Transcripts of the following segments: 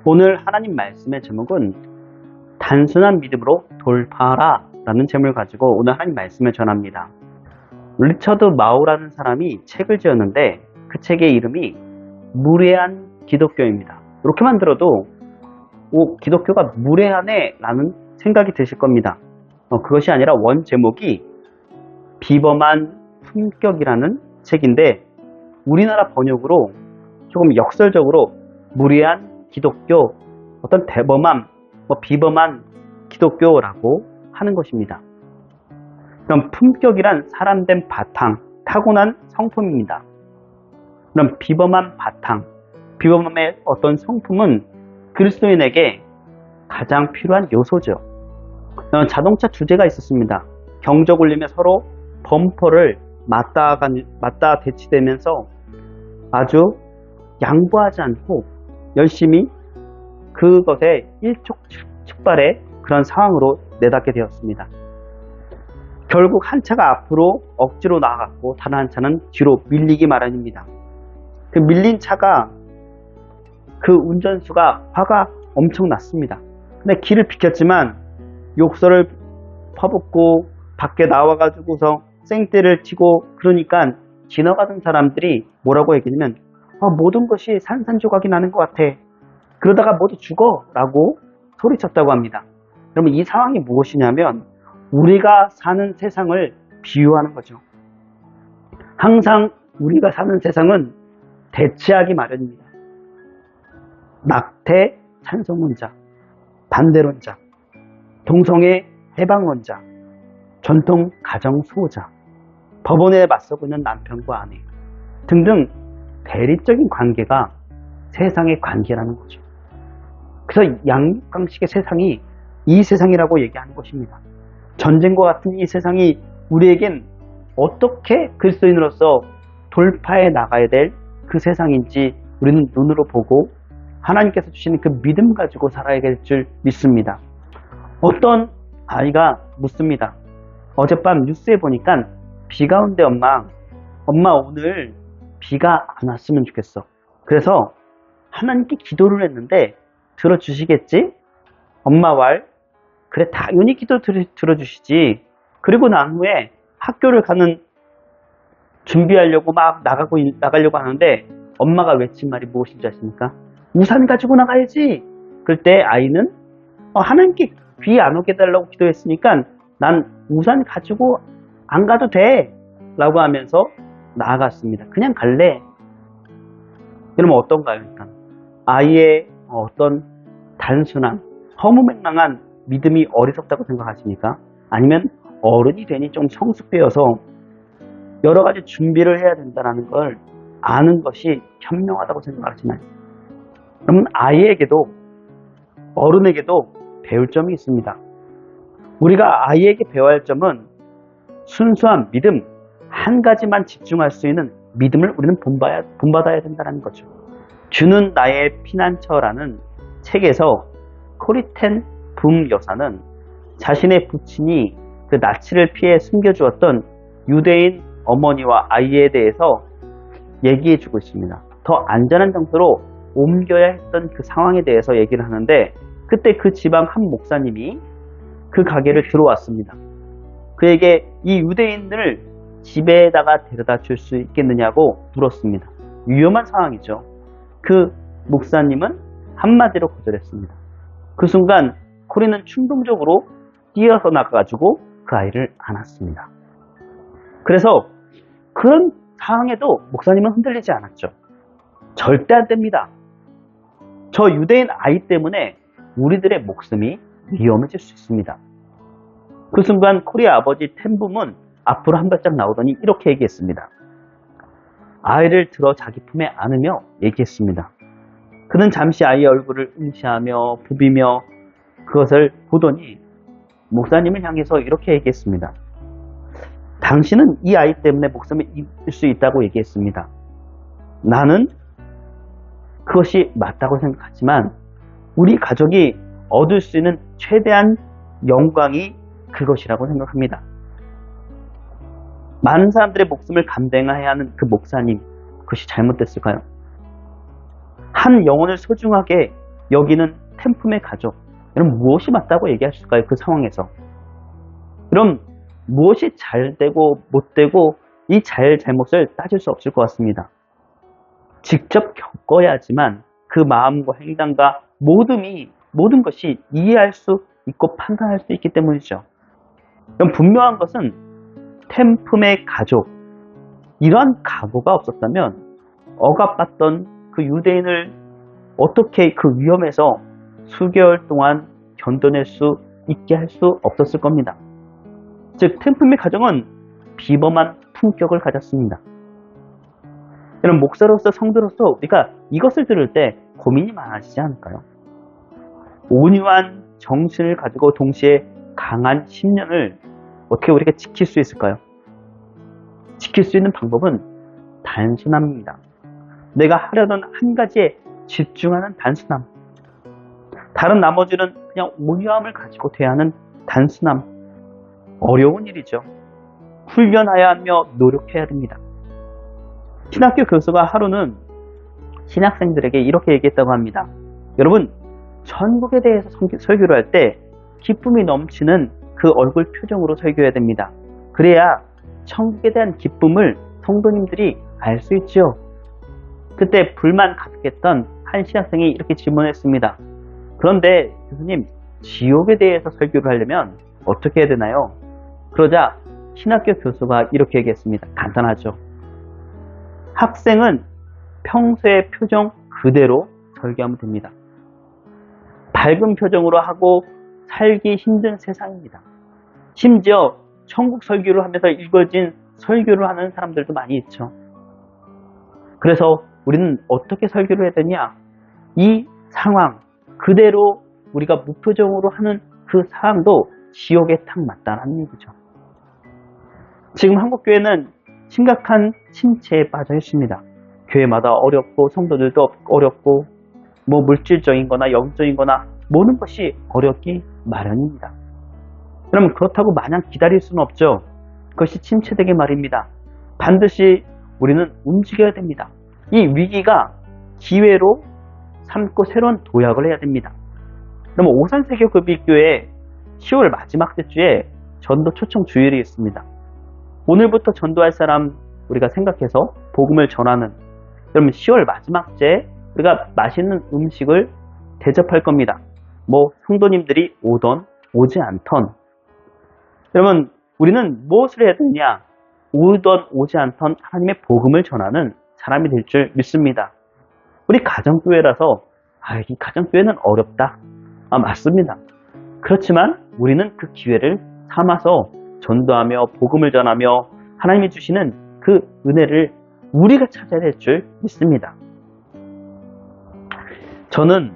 오늘 하나님 말씀의 제목은 단순한 믿음으로 돌파하라 라는 제목을 가지고 오늘 하나님 말씀을 전합니다. 리처드 마우라는 사람이 책을 지었는데 그 책의 이름이 무례한 기독교입니다. 이렇게만 들어도 기독교가 무례하네 라는 생각이 드실 겁니다. 그것이 아니라 원 제목이 비범한 품격이라는 책인데 우리나라 번역으로 조금 역설적으로 무례한 기독교, 어떤 대범함, 비범한 기독교라고 하는 것입니다. 그럼 품격이란 사람된 바탕, 타고난 성품입니다. 그럼 비범한 바탕, 비범함의 어떤 성품은 그리스도인에게 가장 필요한 요소죠. 자동차 두 대가 있었습니다. 경적 울리며 서로 범퍼를 맞다 대치되면서 아주 양보하지 않고 열심히 그것에 일촉즉발의 그런 상황으로 내닫게 되었습니다. 결국 한 차가 앞으로 억지로 나아갔고 다른 한 차는 뒤로 밀리기 마련입니다. 그 밀린 차가 그 운전수가 화가 엄청 났습니다. 근데 길을 비켰지만 욕설을 퍼붓고 밖에 나와가지고서 생떼를 치고 그러니까 지나가던 사람들이 뭐라고 얘기하냐면 모든 것이 산산조각이 나는 것 같아. 그러다가 모두 죽어 라고 소리쳤다고 합니다. 그러면 이 상황이 무엇이냐면 우리가 사는 세상을 비유하는 거죠. 항상 우리가 사는 세상은 대치하기 마련입니다. 낙태 찬성론자, 반대론자, 동성애 해방론자, 전통 가정 수호자, 법원에 맞서고 있는 남편과 아내 등등 대립적인 관계가 세상의 관계라는 거죠. 그래서 양육강식의 세상이 이 세상이라고 얘기하는 것입니다. 전쟁과 같은 이 세상이 우리에겐 어떻게 그리스도인으로서 돌파해 나가야 될 그 세상인지 우리는 눈으로 보고 하나님께서 주시는 그 믿음 가지고 살아야 될 줄 믿습니다. 어떤 아이가 묻습니다. 어젯밤 뉴스에 보니까 비가 온대 엄마 오늘 비가 안 왔으면 좋겠어. 그래서 하나님께 기도를 했는데 들어주시겠지? 엄마 말 그래 당연히 기도 들어주시지. 그리고 난 후에 학교를 가는 준비하려고 막 나가려고 하는데 엄마가 외친 말이 무엇인지 아십니까? 우산 가지고 나가야지. 그럴 때 아이는 하나님께 비 안 오게 해달라고 기도했으니까 난 우산 가지고 안 가도 돼 라고 하면서 나아갔습니다. 그냥 갈래. 그러면 어떤가요? 일단 아이의 어떤 단순한 허무맹랑한 믿음이 어리석다고 생각하십니까? 아니면 어른이 되니 좀 성숙되어서 여러 가지 준비를 해야 된다는 걸 아는 것이 현명하다고 생각하시나요? 그러면 아이에게도 어른에게도 배울 점이 있습니다. 우리가 아이에게 배워야 할 점은 순수한 믿음, 한 가지만 집중할 수 있는 믿음을 우리는 본받아야 된다는 거죠. 주는 나의 피난처라는 책에서 코리텐 붐 여사는 자신의 부친이 그 나치를 피해 숨겨주었던 유대인 어머니와 아이에 대해서 얘기해주고 있습니다. 더 안전한 장소로 옮겨야 했던 그 상황에 대해서 얘기를 하는데 그때 그 지방 한 목사님이 그 가게를 들어왔습니다. 그에게 이 유대인을 집에다가 데려다 줄 수 있겠느냐고 물었습니다. 위험한 상황이죠. 그 목사님은 한마디로 거절했습니다. 그 순간 코리는 충동적으로 뛰어서 나가가지고 그 아이를 안았습니다. 그래서 그런 상황에도 목사님은 흔들리지 않았죠. 절대 안 됩니다. 저 유대인 아이 때문에 우리들의 목숨이 위험해질 수 있습니다. 그 순간 코리의 아버지 텐붐은 앞으로 한 발짝 나오더니 이렇게 얘기했습니다. 아이를 들어 자기 품에 안으며 얘기했습니다. 그는 잠시 아이의 얼굴을 응시하며 부비며 그것을 보더니 목사님을 향해서 이렇게 얘기했습니다. 당신은 이 아이 때문에 목숨을 잃을 수 있다고 얘기했습니다. 나는 그것이 맞다고 생각하지만 우리 가족이 얻을 수 있는 최대한 영광이 그것이라고 생각합니다. 많은 사람들의 목숨을 감당해야 하는 그 목사님, 그것이 잘못됐을까요? 한 영혼을 소중하게 여기는 텐품의 가족. 여러분 무엇이 맞다고 얘기하실까요? 그 상황에서. 그럼 무엇이 잘 되고 못 되고 이 잘못을 따질 수 없을 것 같습니다. 직접 겪어야지만 그 마음과 행동과 모든 것이 이해할 수 있고 판단할 수 있기 때문이죠. 그럼 분명한 것은 텐품의 가족, 이러한 각오가 없었다면 억압받던 그 유대인을 어떻게 그 위험에서 수개월 동안 견뎌낼 수 있게 할 수 없었을 겁니다. 즉 텐품의 가정은 비범한 품격을 가졌습니다. 여러분 목사로서 성도로서 우리가 이것을 들을 때 고민이 많아지지 않을까요? 온유한 정신을 가지고 동시에 강한 신념을 어떻게 우리가 지킬 수 있을까요? 지킬 수 있는 방법은 단순합니다. 내가 하려던 한 가지에 집중하는 단순함. 다른 나머지는 그냥 온유함을 가지고 대하는 단순함. 어려운 일이죠. 훈련해야 하며 노력해야 됩니다. 신학교 교수가 하루는 신학생들에게 이렇게 얘기했다고 합니다. 여러분, 천국에 대해서 설교를 할 때 기쁨이 넘치는 그 얼굴 표정으로 설교해야 됩니다. 그래야 천국에 대한 기쁨을 성도님들이 알 수 있죠. 그때 불만 가득했던 한 신학생이 이렇게 질문했습니다. 그런데 교수님, 지옥에 대해서 설교를 하려면 어떻게 해야 되나요? 그러자 신학교 교수가 이렇게 얘기했습니다. 간단하죠. 학생은 평소의 표정 그대로 설교하면 됩니다. 밝은 표정으로 하고 살기 힘든 세상입니다. 심지어 천국 설교를 하면서 읽어진 설교를 하는 사람들도 많이 있죠. 그래서 우리는 어떻게 설교를 해야 되냐? 이 상황 그대로 우리가 무표정으로 하는 그 상황도 지옥에 탁 맞다라는 얘기죠. 지금 한국교회는 심각한 침체에 빠져 있습니다. 교회마다 어렵고 성도들도 어렵고 뭐 물질적인 거나 영적인 거나 모든 것이 어렵기 마련입니다. 그러면 그렇다고 마냥 기다릴 수는 없죠. 그것이 침체되게 말입니다. 반드시 우리는 움직여야 됩니다. 이 위기가 기회로 삼고 새로운 도약을 해야 됩니다. 그러면 오산세교급식교회 10월 마지막 주에 전도 초청 주일이 있습니다. 오늘부터 전도할 사람 우리가 생각해서 복음을 전하는, 그러면 10월 마지막 주에 우리가 맛있는 음식을 대접할 겁니다. 뭐 성도님들이 오던 오지 않던, 그러면 우리는 무엇을 해야 되냐? 오던 오지 않던 하나님의 복음을 전하는 사람이 될 줄 믿습니다. 우리 가정교회라서 이 가정교회는 어렵다. 맞습니다. 그렇지만 우리는 그 기회를 삼아서 전도하며 복음을 전하며 하나님이 주시는 그 은혜를 우리가 찾아야 될 줄 믿습니다. 저는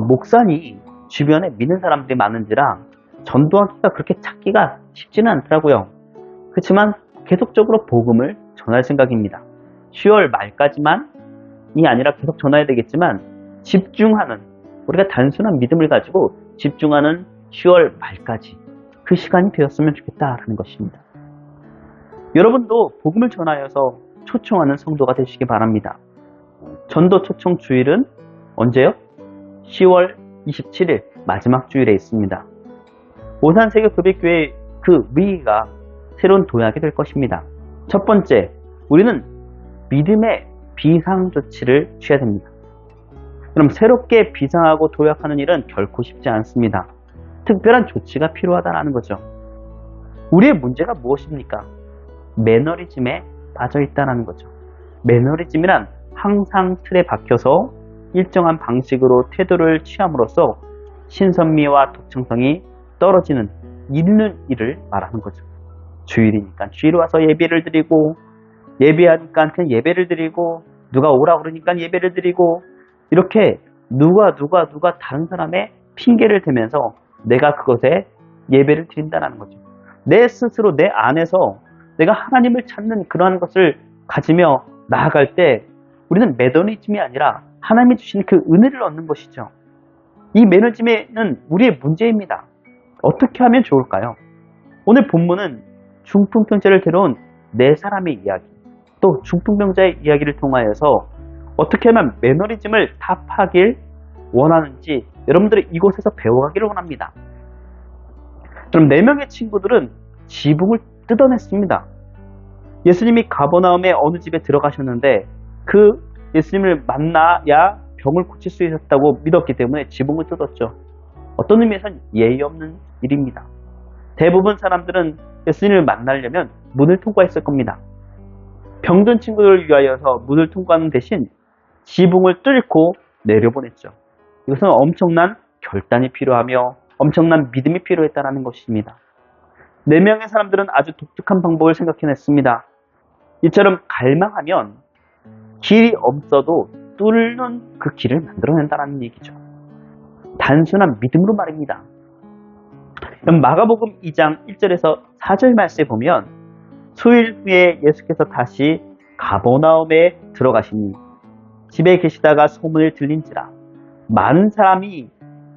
목사니 주변에 믿는 사람들이 많은지라 전도하기가 그렇게 찾기가 쉽지는 않더라고요. 그렇지만 계속적으로 복음을 전할 생각입니다. 10월 말까지만이 아니라 계속 전해야 되겠지만 집중하는, 우리가 단순한 믿음을 가지고 집중하는 10월 말까지 그 시간이 되었으면 좋겠다라는 것입니다. 여러분도 복음을 전하여서 초청하는 성도가 되시기 바랍니다. 전도 초청 주일은 언제요? 10월 27일 마지막 주일에 있습니다. 오산세교급식교회 그 위기가 새로운 도약이 될 것입니다. 첫 번째, 우리는 믿음의 비상조치를 취해야 됩니다. 그럼 새롭게 비상하고 도약하는 일은 결코 쉽지 않습니다. 특별한 조치가 필요하다는 거죠. 우리의 문제가 무엇입니까? 매너리즘에 빠져 있다는 거죠. 매너리즘이란 항상 틀에 박혀서 일정한 방식으로 태도를 취함으로써 신선미와 독창성이 떨어지는 잃는 일을 말하는 거죠. 주일이니까 주일 와서 예배를 드리고, 예배하니까 그냥 예배를 드리고, 누가 오라 그러니까 예배를 드리고, 이렇게 누가 다른 사람의 핑계를 대면서 내가 그것에 예배를 드린다는 거죠. 내 스스로 내 안에서 내가 하나님을 찾는 그러한 것을 가지며 나아갈 때 우리는 매너리즘이 아니라 하나님이 주신 그 은혜를 얻는 것이죠. 이 매너리즘은 우리의 문제입니다. 어떻게 하면 좋을까요? 오늘 본문은 중풍병자를 데려온 네 사람의 이야기, 또 중풍병자의 이야기를 통하여서 어떻게 하면 매너리즘을 타파하길 원하는지 여러분들이 이곳에서 배워가기를 원합니다. 그럼 4명의 친구들은 지붕을 뜯어냈습니다. 예수님이 가버나움의 어느 집에 들어가셨는데 그 예수님을 만나야 병을 고칠 수 있었다고 믿었기 때문에 지붕을 뜯었죠. 어떤 의미에서는 예의 없는 일입니다. 대부분 사람들은 예수님을 만나려면 문을 통과했을 겁니다. 병든 친구들을 위하여서 문을 통과하는 대신 지붕을 뚫고 내려보냈죠. 이것은 엄청난 결단이 필요하며 엄청난 믿음이 필요했다는 것입니다. 4명의 사람들은 아주 독특한 방법을 생각해냈습니다. 이처럼 갈망하면 길이 없어도 뚫는 그 길을 만들어낸다는 얘기죠. 단순한 믿음으로 말입니다. 마가복음 2장 1절에서 4절 말씀에 보면 수일 후에 예수께서 다시 가버나움에 들어가시니 집에 계시다가 소문을 들린지라 많은 사람이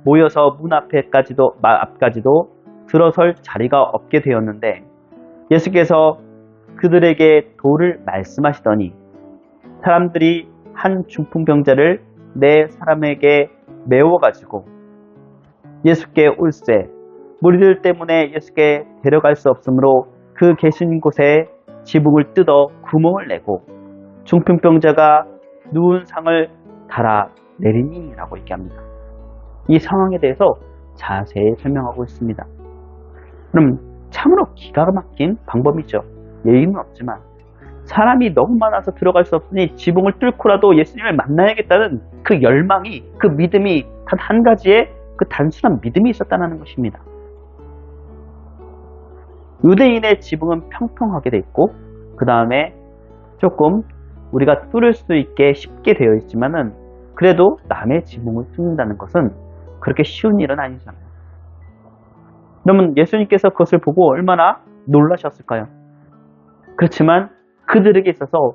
모여서 문 앞까지도 들어설 자리가 없게 되었는데 예수께서 그들에게 도를 말씀하시더니 사람들이 한 중풍병자를 4사람에게 메워가지고 예수께 올세 무리들 때문에 예수께 데려갈 수 없으므로 그 계신 곳에 지붕을 뜯어 구멍을 내고 중풍병자가 누운 상을 달아 내리니 라고 얘기합니다. 이 상황에 대해서 자세히 설명하고 있습니다. 그럼 참으로 기가 막힌 방법이죠. 예의는 없지만 사람이 너무 많아서 들어갈 수 없으니 지붕을 뚫고라도 예수님을 만나야겠다는 그 열망이, 그 믿음이 단 한 가지의 그 단순한 믿음이 있었다는 것입니다. 유대인의 지붕은 평평하게 돼 있고 그 다음에 조금 우리가 뚫을 수 있게 쉽게 되어 있지만은 그래도 남의 지붕을 뚫는다는 것은 그렇게 쉬운 일은 아니잖아요. 그러면 예수님께서 그것을 보고 얼마나 놀라셨을까요? 그렇지만 그들에게 있어서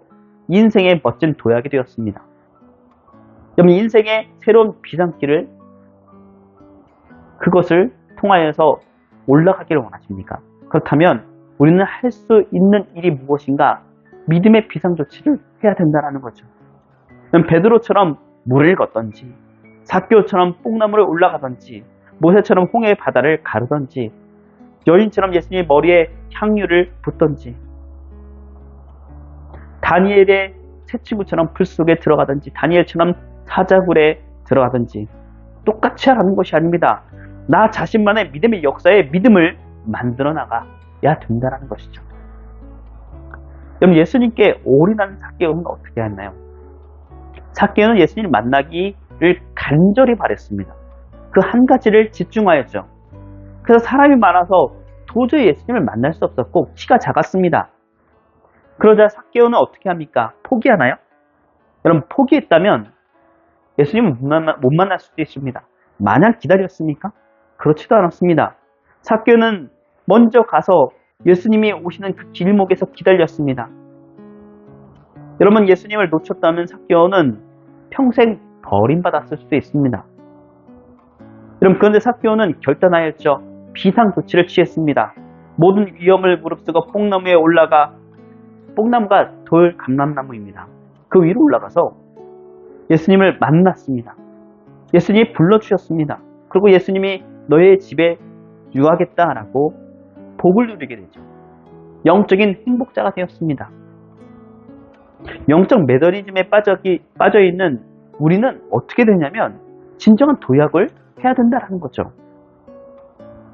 인생의 멋진 도약이 되었습니다. 여러분 인생의 새로운 비상길을 그것을 통하여서 올라가기를 원하십니까? 그렇다면 우리는 할 수 있는 일이 무엇인가? 믿음의 비상조치를 해야 된다는 거죠. 베드로처럼 물을 걷던지 삭개오처럼 뽕나무를 올라가던지 모세처럼 홍해의 바다를 가르던지 여인처럼 예수님의 머리에 향유를 붓던지 다니엘의 새 친구처럼 불 속에 들어가든지 다니엘처럼 사자굴에 들어가든지 똑같이 하라는 것이 아닙니다. 나 자신만의 믿음의 역사에 믿음을 만들어 나가야 된다는 것이죠. 그럼 예수님께 올인한 삭개오는 어떻게 했나요? 삭개오는 예수님 만나기를 간절히 바랬습니다. 그 한 가지를 집중하였죠. 그래서 사람이 많아서 도저히 예수님을 만날 수 없었고 키가 작았습니다. 그러자 삭개오는 어떻게 합니까? 포기하나요? 여러분 포기했다면 예수님은 못 만날 수도 있습니다. 마냥 기다렸습니까? 그렇지도 않았습니다. 삭개오는 먼저 가서 예수님이 오시는 그 길목에서 기다렸습니다. 여러분 예수님을 놓쳤다면 삭개오는 평생 버림받았을 수도 있습니다. 여러분 그런데 삭개오는 결단하였죠. 비상조치를 취했습니다. 모든 위험을 무릅쓰고 뽕나무에 올라가 뽕나무가 돌 감람나무입니다. 그 위로 올라가서 예수님을 만났습니다. 예수님이 불러주셨습니다. 그리고 예수님이 너의 집에 유하겠다라고 복을 누리게 되죠. 영적인 행복자가 되었습니다. 영적 매너리즘에 빠져있는 우리는 어떻게 되냐면 진정한 도약을 해야 된다는 거죠.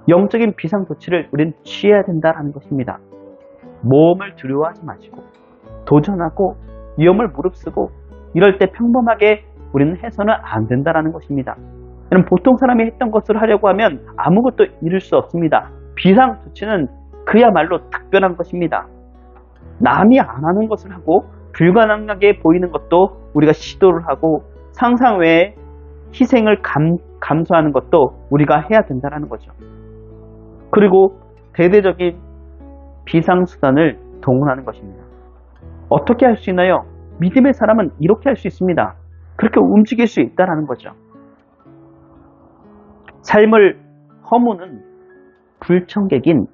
영적인 비상조치를 우리는 취해야 된다는 것입니다. 모험을 두려워하지 마시고 도전하고 위험을 무릅쓰고 이럴 때 평범하게 우리는 해서는 안 된다는 것입니다. 여러분 보통 사람이 했던 것을 하려고 하면 아무것도 이룰 수 없습니다. 비상조치는 그야말로 특별한 것입니다. 남이 안 하는 것을 하고 불가능하게 보이는 것도 우리가 시도를 하고 상상 외에 희생을 감수하는 것도 우리가 해야 된다는 거죠. 그리고 대대적인 비상수단을 동원하는 것입니다. 어떻게 할 수 있나요? 믿음의 사람은 이렇게 할 수 있습니다. 그렇게 움직일 수 있다는 거죠. 삶을 허무는 불청객인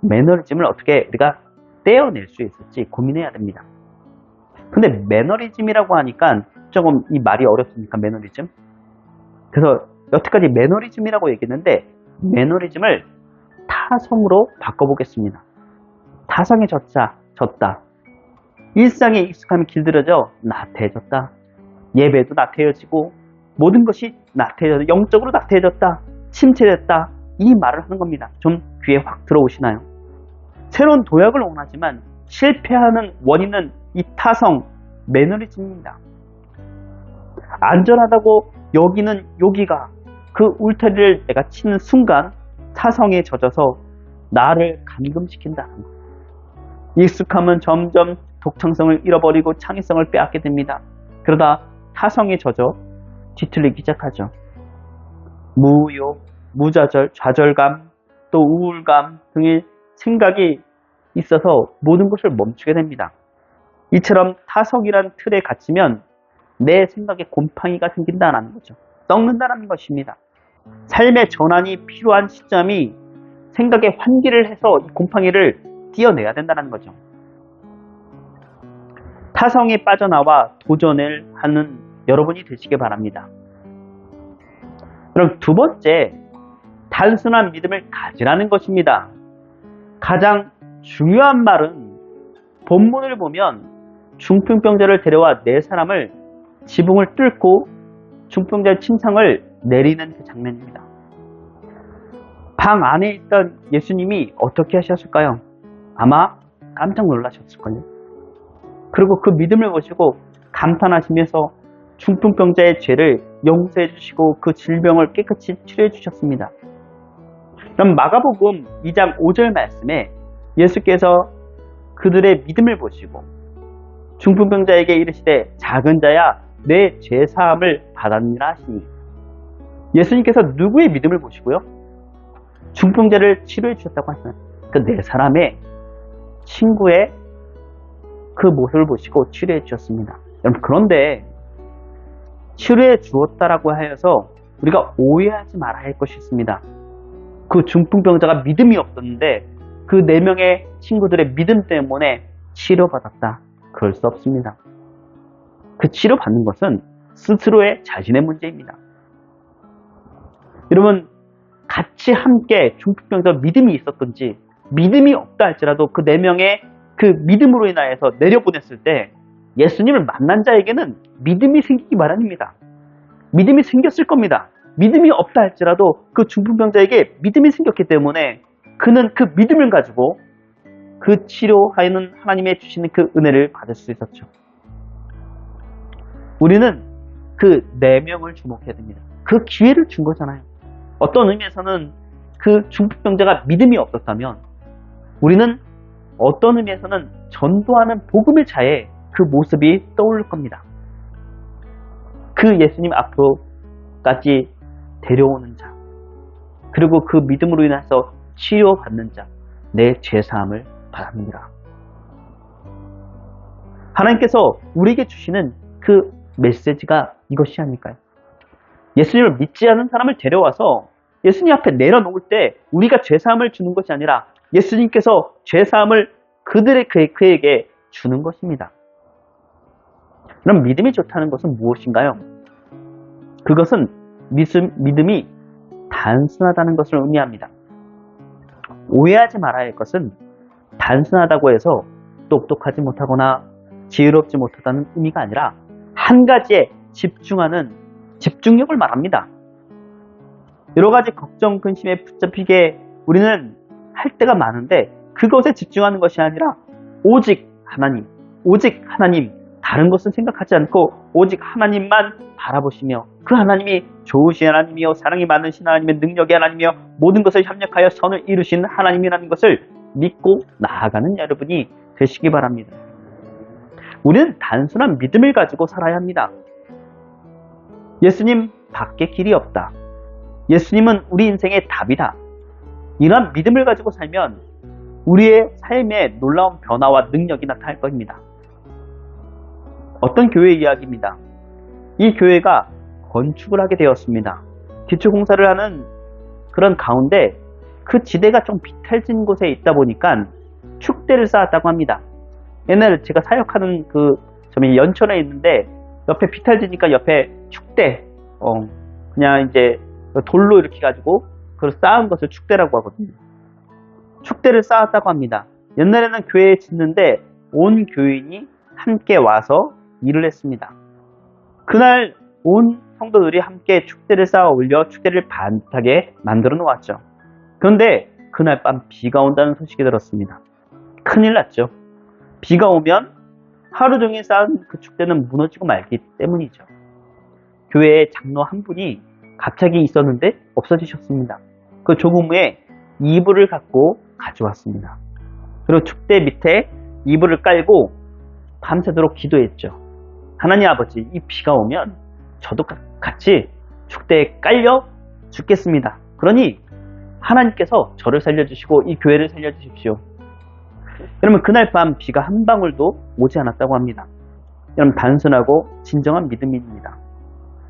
매너리즘을 어떻게 우리가 떼어낼 수 있을지 고민해야 됩니다. 근데 매너리즘이라고 하니까 조금 이 말이 어렵습니까? 매너리즘? 그래서 여태까지 매너리즘이라고 얘기했는데 매너리즘을 타성으로 바꿔보겠습니다. 타성에 졌다. 일상에 익숙하면 길들여져 나태해졌다. 예배도 나태해지고 모든 것이 나태해져 영적으로 나태해졌다. 침체됐다. 이 말을 하는 겁니다. 좀 귀에 확 들어오시나요? 새로운 도약을 원하지만 실패하는 원인은 이 타성 매너리즘입니다. 안전하다고 여기는 여기가 그 울타리를 내가 치는 순간 타성에 젖어서 나를 감금시킨다는 것. 익숙함은 점점 독창성을 잃어버리고 창의성을 빼앗게 됩니다. 그러다 타성에 젖어 뒤틀리기 시작하죠. 무욕, 무좌절, 좌절감, 또 우울감 등의 생각이 있어서 모든 것을 멈추게 됩니다. 이처럼 타성이란 틀에 갇히면 내 생각에 곰팡이가 생긴다는 거죠. 썩는다는 것입니다. 삶의 전환이 필요한 시점이 생각에 환기를 해서 이 곰팡이를 띄어내야 된다는 거죠. 타성에 빠져나와 도전을 하는 여러분이 되시기 바랍니다. 그럼 두 번째, 단순한 믿음을 가지라는 것입니다. 가장 중요한 말은 본문을 보면 중풍병자를 데려와 네 사람을 지붕을 뚫고 중풍자의 침상을 내리는 그 장면입니다. 방 안에 있던 예수님이 어떻게 하셨을까요? 아마 깜짝 놀라셨을걸요. 그리고 그 믿음을 보시고 감탄하시면서 중풍병자의 죄를 용서해 주시고 그 질병을 깨끗이 치료해 주셨습니다. 그럼 마가복음 2장 5절 말씀에 예수께서 그들의 믿음을 보시고 중풍병자에게 이르시되 작은 자야 내 죄사함을 받았느니라 하시니, 예수님께서 누구의 믿음을 보시고요? 중풍자를 치료해 주셨다고 하시나요? 그 네 사람의 친구의 그 모습을 보시고 치료해 주셨습니다. 여러분, 그런데 치료해 주었다라고 하여서 우리가 오해하지 말아야 할 것이 있습니다. 그 중풍병자가 믿음이 없었는데 그 네 명의 친구들의 믿음 때문에 치료받았다. 그럴 수 없습니다. 그 치료받는 것은 스스로의 자신의 문제입니다. 여러분, 같이 함께 중풍병자 믿음이 있었던지 믿음이 없다 할지라도 그 네 명의 그 믿음으로 인하여서 내려보냈을 때 예수님을 만난 자에게는 믿음이 생기기 마련입니다. 믿음이 생겼을 겁니다. 믿음이 없다 할지라도 그 중풍병자에게 믿음이 생겼기 때문에 그는 그 믿음을 가지고 그 치료하는 하나님의 주시는 그 은혜를 받을 수 있었죠. 우리는 그 네 명을 주목해야 됩니다. 그 기회를 준 거잖아요. 어떤 의미에서는 그 중풍병자가 믿음이 없었다면 우리는 어떤 의미에서는 전도하는 복음의 자의 그 모습이 떠오를 겁니다. 그 예수님 앞으로까지 데려오는 자, 그리고 그 믿음으로 인해서 치료받는 자, 내 죄사함을 바랍니다. 하나님께서 우리에게 주시는 그 메시지가 이것이 아닐까요? 예수님을 믿지 않은 사람을 데려와서 예수님 앞에 내려놓을 때 우리가 죄사함을 주는 것이 아니라 예수님께서 죄사함을 그에게 주는 것입니다. 그럼 믿음이 좋다는 것은 무엇인가요? 그것은 믿음이 단순하다는 것을 의미합니다. 오해하지 말아야 할 것은 단순하다고 해서 똑똑하지 못하거나 지혜롭지 못하다는 의미가 아니라 한 가지에 집중하는 집중력을 말합니다. 여러 가지 걱정, 근심에 붙잡히게 우리는 할 때가 많은데 그것에 집중하는 것이 아니라 오직 하나님, 다른 것은 생각하지 않고 오직 하나님만 바라보시며 그 하나님이 좋으신 하나님이요 사랑이 많으신 하나님의 능력의 하나님이요 모든 것을 협력하여 선을 이루신 하나님이라는 것을 믿고 나아가는 여러분이 되시기 바랍니다. 우리는 단순한 믿음을 가지고 살아야 합니다. 예수님 밖에 길이 없다. 예수님은 우리 인생의 답이다. 이러한 믿음을 가지고 살면 우리의 삶에 놀라운 변화와 능력이 나타날 것입니다. 어떤 교회 이야기입니다. 이 교회가 건축을 하게 되었습니다. 기초공사를 하는 그런 가운데 그 지대가 좀 비탈진 곳에 있다 보니까 축대를 쌓았다고 합니다. 옛날에 제가 사역하는 그 점이 연천에 있는데 옆에 비탈지니까 옆에 축대, 그냥 이제 돌로 이렇게 가지고 그걸 쌓은 것을 축대라고 하거든요. 축대를 쌓았다고 합니다. 옛날에는 교회에 짓는데 온 교인이 함께 와서 일을 했습니다. 그날 온 성도들이 함께 축대를 쌓아 올려 축대를 반듯하게 만들어 놓았죠. 그런데 그날 밤 비가 온다는 소식이 들었습니다. 큰일 났죠. 비가 오면 하루 종일 쌓은 그 축대는 무너지고 말기 때문이죠. 교회에 장로 한 분이 갑자기 있었는데 없어지셨습니다. 그 조금 후에 이불을 갖고 가져왔습니다. 그리고 축대 밑에 이불을 깔고 밤새도록 기도했죠. 하나님 아버지, 이 비가 오면 저도 같이 축대에 깔려 죽겠습니다. 그러니 하나님께서 저를 살려주시고 이 교회를 살려주십시오. 여러분, 그날 밤 비가 한 방울도 오지 않았다고 합니다. 여러분, 단순하고 진정한 믿음입니다.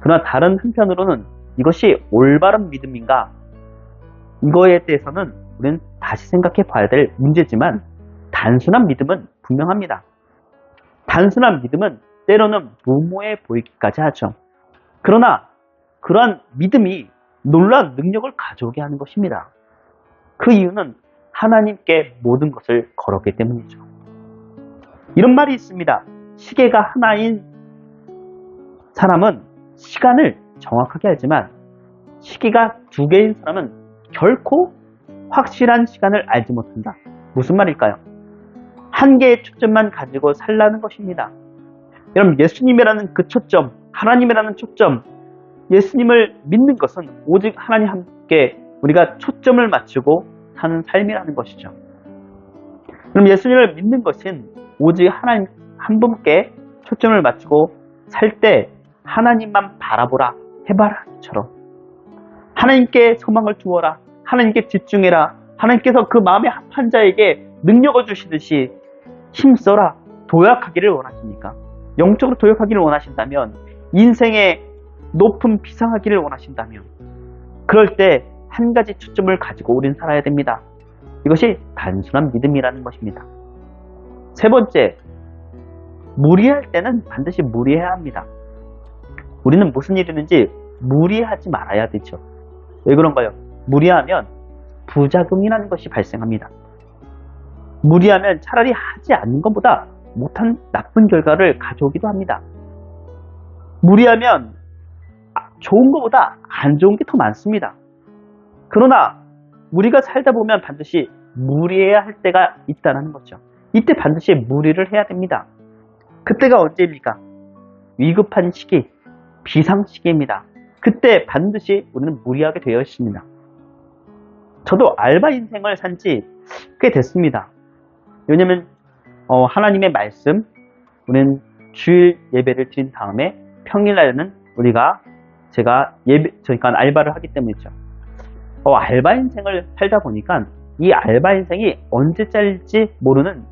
그러나 다른 한편으로는 이것이 올바른 믿음인가? 이거에 대해서는 우리는 다시 생각해 봐야 될 문제지만 단순한 믿음은 분명합니다. 단순한 믿음은 때로는 무모해 보이기까지 하죠. 그러나 그러한 믿음이 놀라운 능력을 가져오게 하는 것입니다. 그 이유는 하나님께 모든 것을 걸었기 때문이죠. 이런 말이 있습니다. 시계가 하나인 사람은 시간을 정확하게 알지만 시계가 두 개인 사람은 결코 확실한 시간을 알지 못한다. 무슨 말일까요? 한 개의 초점만 가지고 살라는 것입니다. 여러분, 예수님이라는 그 초점, 하나님이라는 초점, 예수님을 믿는 것은 오직 하나님 함께 우리가 초점을 맞추고 사는 삶이라는 것이죠. 그럼 예수님을 믿는 것은 오직 하나님 한 분께 초점을 맞추고 살 때 하나님만 바라보라, 해바라기처럼 하나님께 소망을 두어라, 하나님께 집중해라, 하나님께서 그 마음에 합한 자에게 능력을 주시듯이 힘써라, 도약하기를 원하십니까? 영적으로 도약하기를 원하신다면, 인생의 높은 비상하기를 원하신다면, 그럴 때 한 가지 초점을 가지고 우리는 살아야 됩니다. 이것이 단순한 믿음이라는 것입니다. 세 번째, 무리할 때는 반드시 무리해야 합니다. 우리는 무슨 일이든지 무리하지 말아야 되죠. 왜 그런가요? 무리하면 부작용이라는 것이 발생합니다. 무리하면 차라리 하지 않는 것보다 못한 나쁜 결과를 가져오기도 합니다. 무리하면 좋은 것보다 안 좋은 게 더 많습니다. 그러나 우리가 살다 보면 반드시 무리해야 할 때가 있다는 거죠. 이때 반드시 무리를 해야 됩니다. 그때가 언제입니까? 위급한 시기, 비상 시기입니다. 그때 반드시 우리는 무리하게 되어 있습니다. 저도 알바 인생을 산 지 꽤 됐습니다. 왜냐면 하나님의 말씀, 우리는 주일 예배를 드린 다음에 평일날에는 제가 알바를 하기 때문이죠. 알바 인생을 살다 보니까 이 알바 인생이 언제 잘릴지 모르는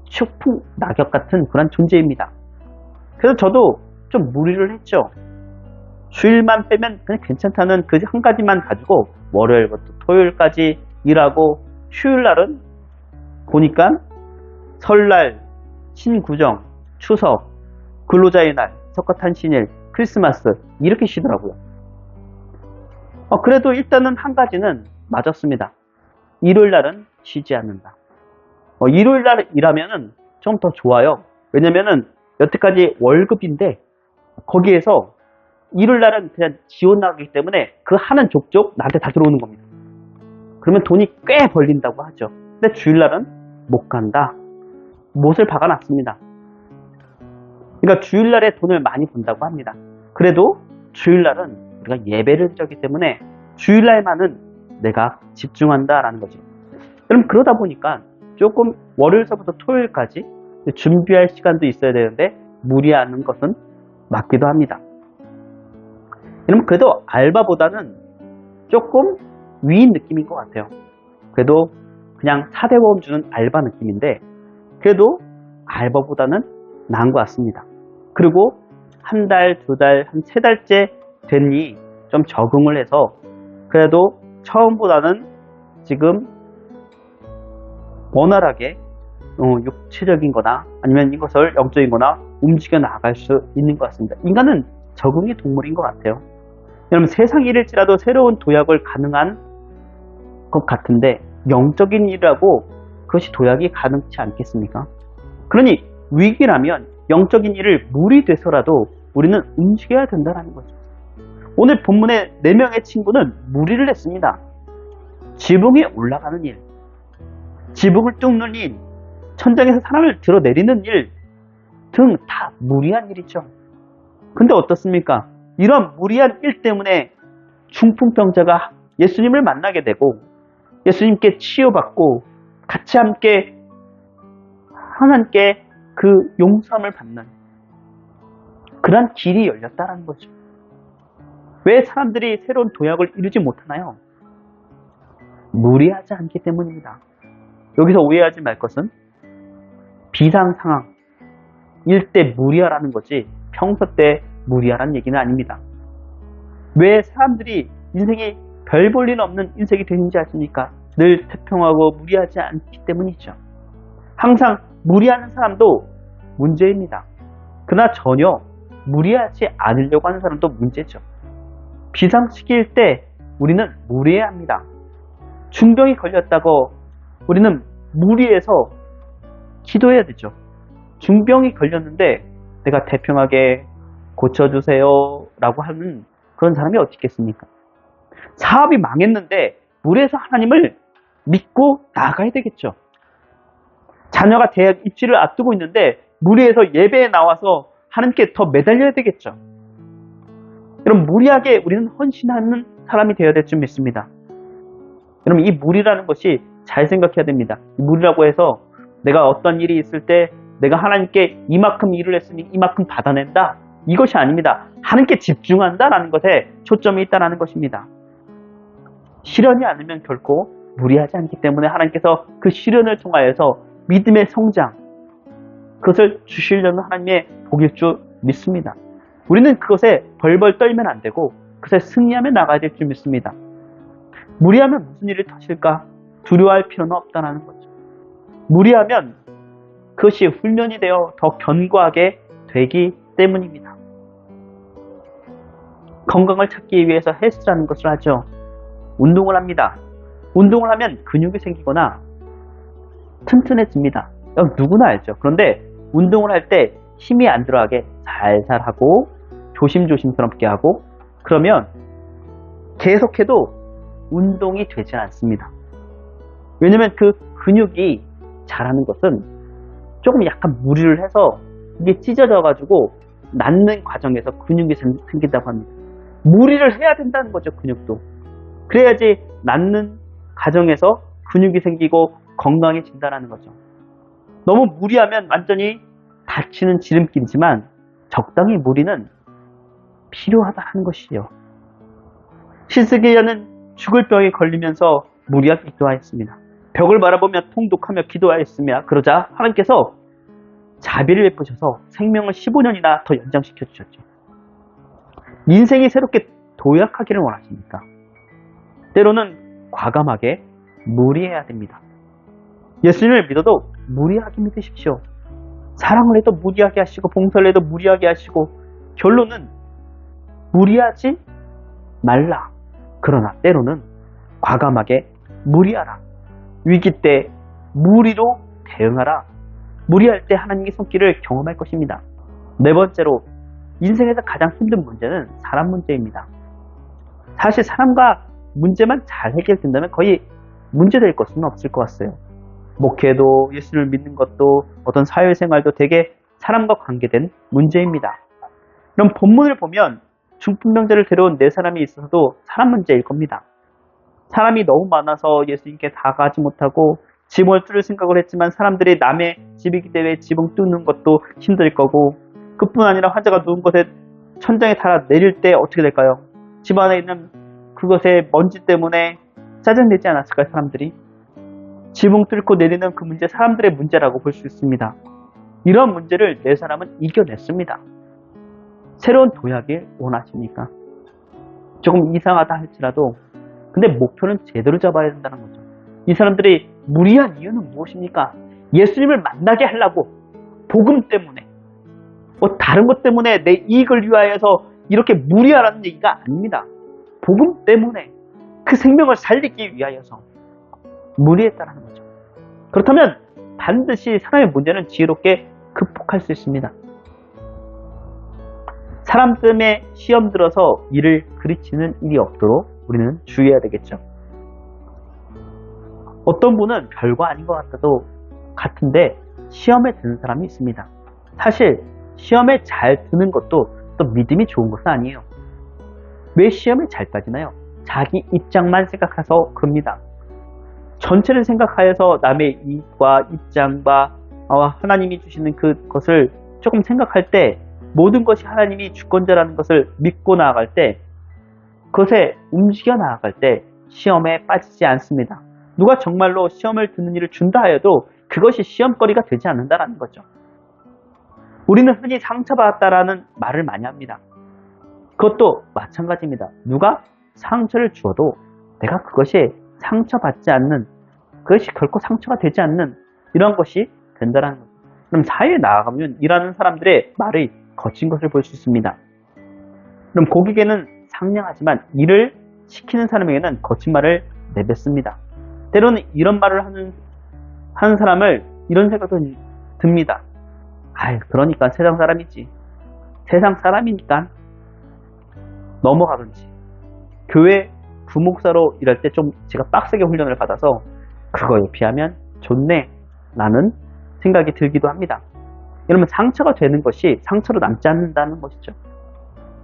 추풍 낙엽 같은 그런 존재입니다. 그래서 저도 좀 무리를 했죠. 주일만 빼면 그냥 괜찮다는 그 한 가지만 가지고 월요일부터 토요일까지 일하고, 휴일날은 보니까 설날, 신구정, 추석, 근로자의 날, 석가탄신일, 크리스마스 이렇게 쉬더라고요. 그래도 일단은 한 가지는 맞았습니다. 일요일날은 쉬지 않는다. 일요일날 일하면은 좀 더 좋아요. 왜냐면은 여태까지 월급인데 거기에서 일요일날은 그냥 지원 나가기 때문에 그 하는 족족 나한테 다 들어오는 겁니다. 그러면 돈이 꽤 벌린다고 하죠. 근데 주일날은 못 간다. 못을 박아놨습니다. 그러니까 주일날에 돈을 많이 번다고 합니다. 그래도 주일날은 우리가 예배를 드렸기 때문에 주일날만은 내가 집중한다라는 거지. 그럼 그러다 보니까 조금 월요일서부터 토요일까지 준비할 시간도 있어야 되는데 무리하는 것은 맞기도 합니다. 그럼 그래도 알바보다는 조금 위인 느낌인 것 같아요. 그래도 그냥 사대보험 주는 알바 느낌인데 그래도 알바보다는 나은 것 같습니다. 그리고 한 달, 두 달, 한 세 달째 됐니 좀 적응을 해서 그래도 처음보다는 지금 원활하게 육체적인 거나 아니면 이것을 영적인 거나 움직여 나갈 수 있는 것 같습니다. 인간은 적응의 동물인 것 같아요. 여러분, 세상 일일지라도 새로운 도약을 가능한 것 같은데 영적인 일이라고 그것이 도약이 가능치 않겠습니까? 그러니 위기라면 영적인 일을 물이 돼서라도 우리는 움직여야 된다는 거죠. 오늘 본문의 4명의 친구는 무리를 했습니다. 지붕에 올라가는 일, 지붕을 뚫는 일, 천장에서 사람을 들어내리는 일 등 다 무리한 일이죠. 근데 어떻습니까? 이런 무리한 일 때문에 중풍병자가 예수님을 만나게 되고 예수님께 치유받고 같이 함께 하나님께 그 용서함을 받는 그런 길이 열렸다는 거죠. 왜 사람들이 새로운 도약을 이루지 못하나요? 무리하지 않기 때문입니다. 여기서 오해하지 말 것은 비상 상황, 일 때 무리하라는 거지 평소 때 무리하라는 얘기는 아닙니다. 왜 사람들이 인생이 별 볼 일 없는 인생이 되는지 아십니까? 늘 태평하고 무리하지 않기 때문이죠. 항상 무리하는 사람도 문제입니다. 그러나 전혀 무리하지 않으려고 하는 사람도 문제죠. 비상시기일 때 우리는 무리해야 합니다. 중병이 걸렸다고 우리는 무리해서 기도해야 되죠. 중병이 걸렸는데 내가 태평하게 고쳐주세요 라고 하는 그런 사람이 어디 있겠습니까? 사업이 망했는데 무리해서 하나님을 믿고 나아가야 되겠죠. 자녀가 대학 입시를 앞두고 있는데 무리해서 예배에 나와서 하나님께 더 매달려야 되겠죠. 여러분, 무리하게 우리는 헌신하는 사람이 되어야 될 줄 믿습니다. 여러분, 이 무리라는 것이 잘 생각해야 됩니다. 무리라고 해서 내가 어떤 일이 있을 때 내가 하나님께 이만큼 일을 했으니 이만큼 받아낸다, 이것이 아닙니다. 하나님께 집중한다라는 것에 초점이 있다는 것입니다. 실현이 않으면 결코 무리하지 않기 때문에 하나님께서 그 실현을 통하여서 믿음의 성장, 그것을 주시려는 하나님의 복일 줄 믿습니다. 우리는 그것에 벌벌 떨면 안 되고 그것에 승리하며 나가야 될 줄 믿습니다. 무리하면 무슨 일이 터질까? 두려워할 필요는 없다는 거죠. 무리하면 그것이 훈련이 되어 더 견고하게 되기 때문입니다. 건강을 찾기 위해서 헬스라는 것을 하죠. 운동을 합니다. 운동을 하면 근육이 생기거나 튼튼해집니다. 누구나 알죠. 그런데 운동을 할 때 힘이 안 들어가게 살살 하고 조심조심스럽게 하고 그러면 계속해도 운동이 되지 않습니다. 왜냐면 그 근육이 자라는 것은 조금 약간 무리를 해서 이게 찢어져 가지고 낫는 과정에서 근육이 생긴다고 합니다. 무리를 해야 된다는 거죠. 근육도. 그래야지 낫는 과정에서 근육이 생기고 건강해진다는 거죠. 너무 무리하면 완전히 다치는 지름길이지만 적당히 무리는 필요하다는 것이요. 히스기야는 죽을 병에 걸리면서 무리하게 기도하였습니다. 벽을 바라보며 통독하며 기도하였으며 그러자 하나님께서 자비를 베푸셔서 생명을 15년이나 더 연장시켜 주셨죠. 인생이 새롭게 도약하기를 원하십니까? 때로는 과감하게 무리해야 됩니다. 예수님을 믿어도 무리하게 믿으십시오. 사랑을 해도 무리하게 하시고 봉사를 해도 무리하게 하시고 결론은 무리하지 말라. 그러나 때로는 과감하게 무리하라. 위기 때 무리로 대응하라. 무리할 때 하나님의 손길을 경험할 것입니다. 4번째로 인생에서 가장 힘든 문제는 사람 문제입니다. 사실 사람과 문제만 잘 해결된다면 거의 문제될 것은 없을 것 같아요. 목회도 예수를 믿는 것도 어떤 사회생활도 되게 사람과 관계된 문제입니다. 그럼 본문을 보면 중풍병자를 데려온 4사람이 있어서도 사람 문제일 겁니다. 사람이 너무 많아서 예수님께 다가가지 못하고 지붕을 뚫을 생각을 했지만 사람들이 남의 집이기 때문에 지붕 뚫는 것도 힘들 거고 그뿐 아니라 환자가 누운 곳에 천장에 달아 내릴 때 어떻게 될까요? 집 안에 있는 그것의 먼지 때문에 짜증내지 않았을까요? 사람들이 지붕 뚫고 내리는 그 문제 사람들의 문제라고 볼 수 있습니다. 이런 문제를 4사람은 이겨냈습니다. 새로운 도약을 원하십니까? 조금 이상하다 할지라도 근데 목표는 제대로 잡아야 된다는 거죠. 이 사람들이 무리한 이유는 무엇입니까? 예수님을 만나게 하려고 복음 때문에 다른 것 때문에 내 이익을 위하여서 이렇게 무리하라는 얘기가 아닙니다. 복음 때문에 그 생명을 살리기 위하여서 무리했다는 거죠. 그렇다면 반드시 사람의 문제는 지혜롭게 극복할 수 있습니다. 사람 때문에 시험 들어서 이를 그르치는 일이 없도록 우리는 주의해야 되겠죠. 어떤 분은 별거 아닌 것 같은데 시험에 드는 사람이 있습니다. 사실 시험에 잘 드는 것도 또 믿음이 좋은 것은 아니에요. 왜 시험에 잘 빠지나요? 자기 입장만 생각해서 그럽니다. 전체를 생각하여서 남의 이익과 입장과 하나님이 주시는 그것을 조금 생각할 때 모든 것이 하나님이 주권자라는 것을 믿고 나아갈 때 그것에 움직여 나아갈 때 시험에 빠지지 않습니다. 누가 정말로 시험을 드는 일을 준다 하여도 그것이 시험거리가 되지 않는다는 거죠. 우리는 흔히 상처받았다라는 말을 많이 합니다. 그것도 마찬가지입니다. 누가 상처를 주어도 내가 그것이 상처받지 않는, 그것이 결코 상처가 되지 않는 이런 것이 된다는 거죠. 그럼 사회에 나아가면 일하는 사람들의 말이 거친 것을 볼 수 있습니다. 그럼 고객에게는 상냥하지만 일을 시키는 사람에게는 거친 말을 내뱉습니다. 때로는 이런 말을 하는 사람을 이런 생각도 듭니다. 그러니까 세상 사람이지. 세상 사람이니까 넘어가든지. 교회 부목사로 일할 때 좀 제가 빡세게 훈련을 받아서 그거에 비하면 좋네 라는 생각이 들기도 합니다. 여러분, 상처가 되는 것이 상처로 남지 않는다는 것이죠.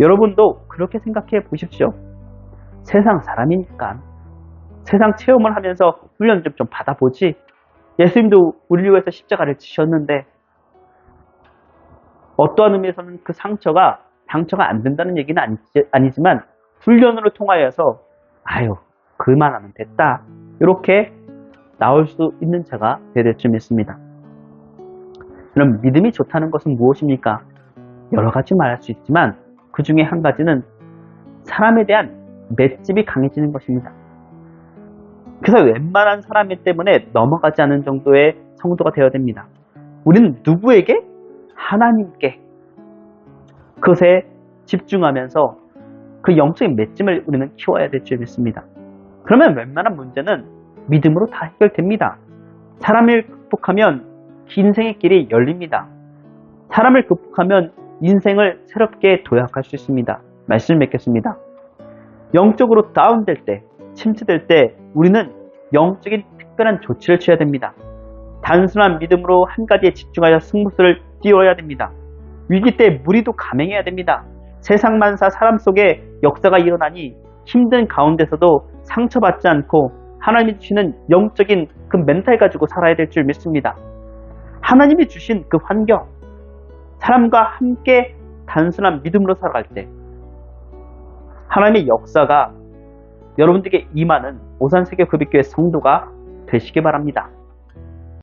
여러분도 그렇게 생각해 보십시오. 세상 사람이니까 세상 체험을 하면서 훈련 좀 받아보지. 예수님도 우리를 위해서 십자가를 지셨는데 어떠한 의미에서는 그 상처가 안 된다는 얘기는 아니지만 훈련으로 통하여서 그만하면 됐다 이렇게 나올 수 있는 자가 될 줄 믿습니다. 그럼 믿음이 좋다는 것은 무엇입니까? 여러 가지 말할 수 있지만 그 중에 한 가지는 사람에 대한 맷집이 강해지는 것입니다. 그래서 웬만한 사람 때문에 넘어가지 않은 정도의 성도가 되어야 됩니다. 우리는 누구에게? 하나님께 그것에 집중하면서 그 영적인 맺짐을 우리는 키워야 될 줄 믿습니다. 그러면 웬만한 문제는 믿음으로 다 해결됩니다. 사람을 극복하면 인생의 길이 열립니다. 사람을 극복하면 인생을 새롭게 도약할 수 있습니다. 말씀을 맺겠습니다. 영적으로 다운될 때, 침체될 때 우리는 영적인 특별한 조치를 취해야 됩니다. 단순한 믿음으로 한 가지에 집중하여 승부수를 띄워야 됩니다. 위기 때 무리도 감행해야 됩니다. 세상 만사 사람 속에 역사가 일어나니 힘든 가운데서도 상처받지 않고 하나님이 주시는 영적인 그 멘탈 가지고 살아야 될 줄 믿습니다. 하나님이 주신 그 환경, 사람과 함께 단순한 믿음으로 살아갈 때 하나님의 역사가 여러분들에게 임하는 오산세계 급익교회 성도가 되시기 바랍니다.